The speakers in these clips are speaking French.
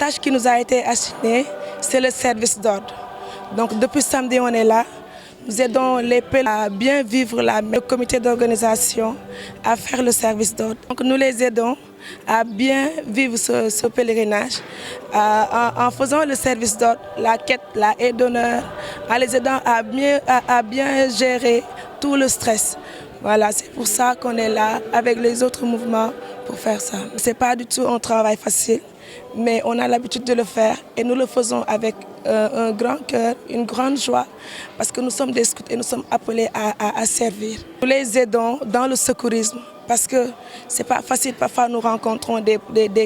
tâche qui nous a été assignée, c'est le service d'ordre. Donc depuis samedi, on est là. Nous aidons les pèlerins à bien vivre le comité d'organisation, à faire le service d'ordre. Donc nous les aidons à bien vivre ce pèlerinage en faisant le service d'ordre, la quête, la haie d'honneur, en les aidant à bien gérer tout le stress. Voilà, c'est pour ça qu'on est là avec les autres mouvements pour faire ça. Ce n'est pas du tout un travail facile, mais on a l'habitude de le faire et nous le faisons avec un grand cœur, une grande joie, parce que nous sommes des scouts et nous sommes appelés à servir. Nous les aidons dans le secourisme, parce que ce n'est pas facile. Parfois, nous rencontrons des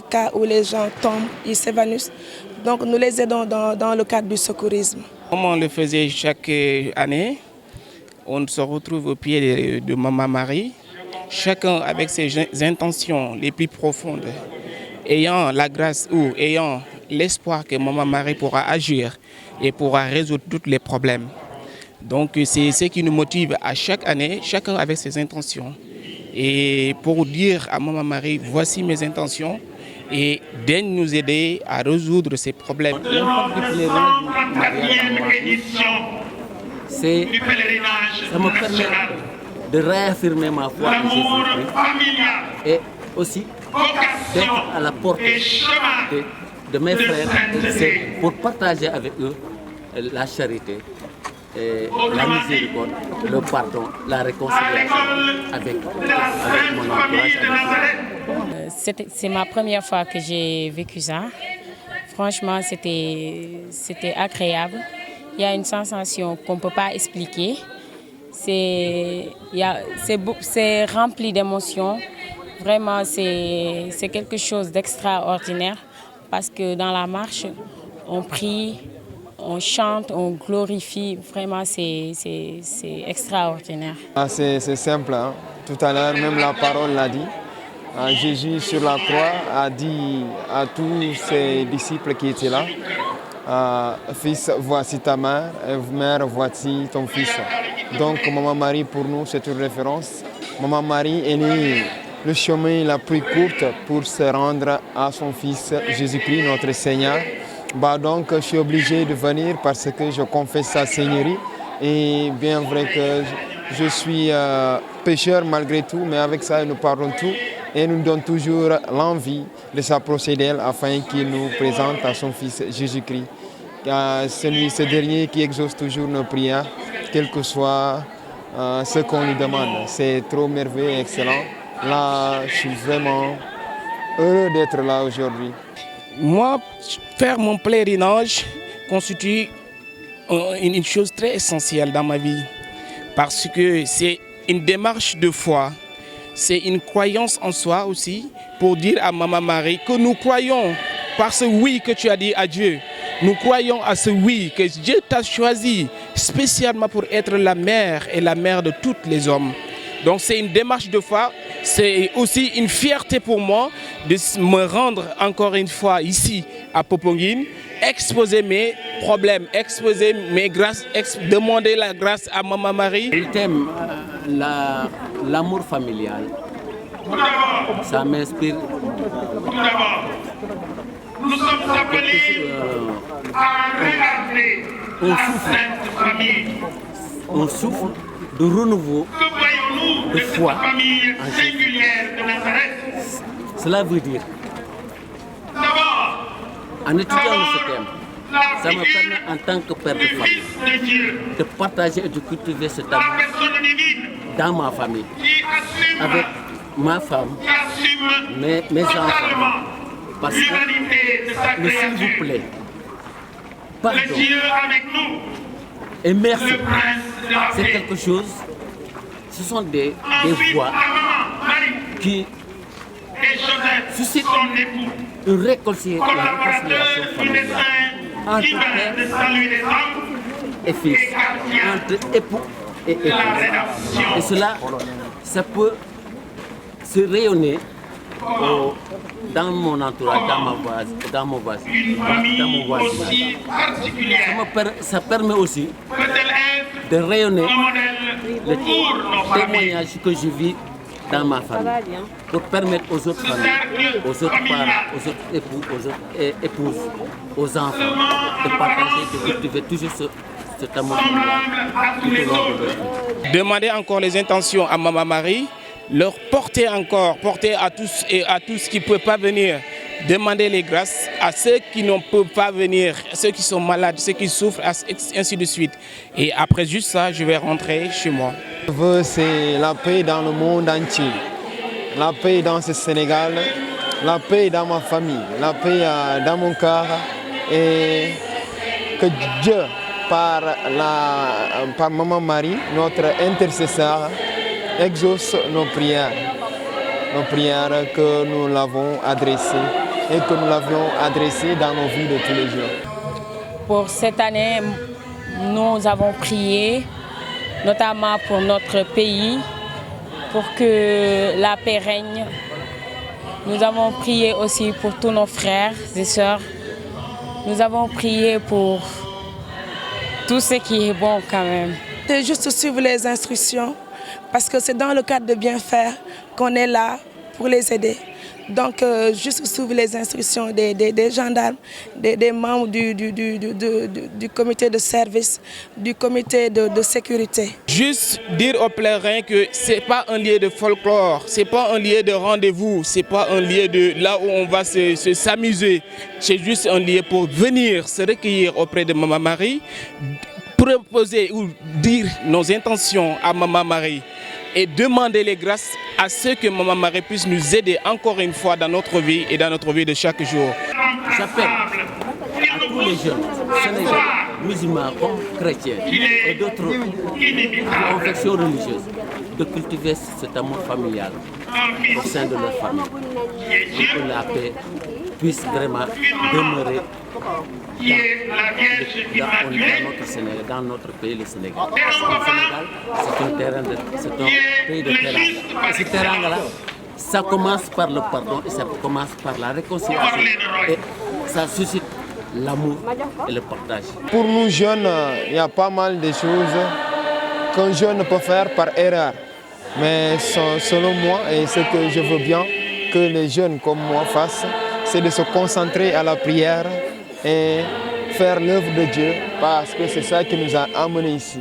cas où les gens tombent, ils s'évanouissent. Donc, nous les aidons dans le cadre du secourisme. Comme on le faisait chaque année, on se retrouve au pied de Maman Marie, chacun avec ses intentions les plus profondes, ayant la grâce ou ayant l'espoir que Maman Marie pourra agir et pourra résoudre tous les problèmes. Donc c'est ce qui nous motive à chaque année, chacun avec ses intentions. Et pour dire à Maman Marie, voici mes intentions et daigne nous aider à résoudre ces problèmes. Ça me permet de réaffirmer ma foi en Jésus-Christ et aussi d'être à la portée de mes frères et sœurs pour partager avec eux la charité, la miséricorde, le pardon, la réconciliation avec mon entourage. C'est ma première fois que j'ai vécu ça. Franchement, c'était agréable. Il y a une sensation qu'on ne peut pas expliquer. C'est rempli d'émotions. Vraiment, c'est quelque chose d'extraordinaire parce que dans la marche, on prie, on chante, on glorifie. Vraiment, c'est extraordinaire. C'est simple. Hein? Tout à l'heure, même la parole l'a dit. Jésus sur la croix a dit à tous ses disciples qui étaient là, fils, voici ta mère, et mère, voici ton fils. Donc Maman Marie pour nous c'est une référence. Maman Marie elle est le chemin la plus courte pour se rendre à son fils Jésus-Christ, notre Seigneur. Donc je suis obligé de venir parce que je confesse sa Seigneurie. Et bien vrai que je suis pécheur malgré tout, mais avec ça, il nous pardonne tout et nous donne toujours l'envie de s'approcher d'elle afin qu'il nous présente à son Fils Jésus-Christ. Ce dernier qui exauce toujours nos prières, quel que soit ce qu'on lui demande. C'est trop merveilleux et excellent. Là, je suis vraiment heureux d'être là aujourd'hui. Moi, faire mon pèlerinage constitue une chose très essentielle dans ma vie parce que c'est une démarche de foi, c'est une croyance en soi aussi pour dire à Maman Marie que nous croyons par ce oui que tu as dit à Dieu. Nous croyons à ce oui que Dieu t'a choisi spécialement pour être la mère et la mère de tous les hommes. Donc c'est une démarche de foi, c'est aussi une fierté pour moi de me rendre encore une fois ici à Popenguine, exposer mes problèmes, exposer mes grâces, demander la grâce à Maman Marie. Le thème, l'amour familial, ça m'inspire. Nous sommes appelés à regarder la Sainte Famille. On souffre de renouveau de foi en Jésus. Cela veut dire, en étudiant ce thème, ça me permet en tant que père de famille de partager et de cultiver cet amour dans ma famille, avec ma femme, mes enfants. Parce que, s'il vous plaît, pardon et merci, c'est quelque chose, ce sont des voix qui suscitent une réconciliation familiale entre père et fils, entre époux et épouse. Et cela, ça peut se rayonner dans mon entourage, dans mon voisin. Ça permet aussi de rayonner le témoignage que je vis dans ma famille, pour permettre aux autres familles, aux autres parents, aux autres époux, aux autres épouses, aux enfants, de partager, de cultiver toujours cet amour tout au long de leur vie. Demander encore les intentions à Maman Marie, leur porter à tous et à tous qui ne peuvent pas venir, demander les grâces à ceux qui ne peuvent pas venir, ceux qui sont malades, ceux qui souffrent, ainsi de suite. Et après juste ça, je vais rentrer chez moi. Ce que je veux, c'est la paix dans le monde entier, la paix dans ce Sénégal, la paix dans ma famille, la paix dans mon cœur, et que Dieu, par Maman Marie, notre intercesseur, exauce nos prières que nous l'avons adressées et que nous l'avions adressées dans nos vies de tous les jours. Pour cette année, nous avons prié, notamment pour notre pays, pour que la paix règne. Nous avons prié aussi pour tous nos frères et sœurs. Nous avons prié pour tout ce qui est bon quand même. C'est juste suivre les instructions, parce que c'est dans le cadre de bien faire qu'on est là pour les aider. Donc, juste suivre les instructions des gendarmes, des membres du comité de service, du comité de sécurité. Juste dire aux pèlerins que ce n'est pas un lieu de folklore, ce n'est pas un lieu de rendez-vous, ce n'est pas un lieu de là où on va s'amuser. C'est juste un lieu pour venir se recueillir auprès de Maman Marie, proposer ou dire nos intentions à Maman Marie et demander les grâces à ceux que Maman Marie puisse nous aider encore une fois dans notre vie et dans notre vie de chaque jour. J'appelle à tous les jeunes sénégalais, musulmans comme chrétiens et d'autres confessions religieuses de cultiver cet amour familial au sein de leur famille pour que la paix puisse vraiment demeurer dans notre pays, le Sénégal. Parce que le Sénégal, c'est un pays de terrain. Et ce terrain-là, ça commence par le pardon et ça commence par la réconciliation. Et ça suscite l'amour et le partage. Pour nous jeunes, il y a pas mal de choses qu'un jeune peut faire par erreur. Mais selon moi, et ce que je veux bien que les jeunes comme moi fassent, c'est de se concentrer à la prière et faire l'œuvre de Dieu, parce que c'est ça qui nous a amenés ici.